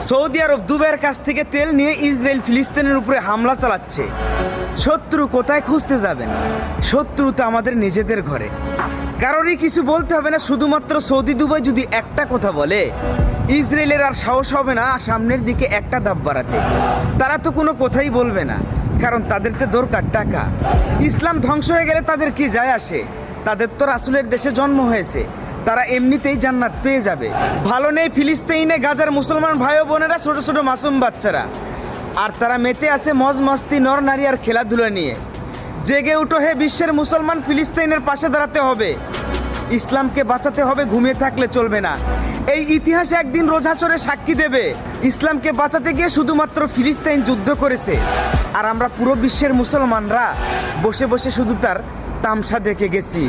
Saudi আরব দুবাইয়ের কাছ থেকে তেল নিয়ে ইসরায়েল ফিলিস্তিনের উপরে হামলা চালাচ্ছে। শত্রু কোথায় খুঁজতে যাবেন? শত্রু তো আমাদের নিজেদের ঘরে। কারোরই কিছু বলতে হবে না, শুধুমাত্র সৌদি দুবাই যদি একটা কথা বলে, ইসরায়েলের আর সাহস হবে না সামনের দিকে একটা ধাপ বাড়াতে। তারা তো কোনো কথাই বলবে না, কারণ তাদের তো দরকার টাকা। ইসলাম ধ্বংস হয়ে গেলে তাদের কি যায় আসে? তাদের তো রাসূলের দেশে জন্ম হয়েছে, তারা এমনিতেই জান্নাত পেয়ে যাবে। ভালো নেই ফিলিস্তিনে গাজার মুসলমান ভাই ও বোনেরা, ছোট ছোট মাসুম বাচ্চারা, আর তারা মেতে আছে মজ মস্তি, নর নারী আর খেলাধুলা নিয়ে। জেগে উঠো হে বিশ্বের মুসলমান, ফিলিস্তিনের পাশে দাঁড়াতে হবে, ইসলামকে বাঁচাতে হবে, ঘুমিয়ে থাকলে চলবে না। এই ইতিহাস একদিন রোজ হাশরে সাক্ষী দেবে, ইসলামকে বাঁচাতে গিয়ে শুধুমাত্র ফিলিস্তিন যুদ্ধ করেছে, আর আমরা পুরো বিশ্বের মুসলমানরা বসে বসে শুধু তার তামসা দেখে গেছি।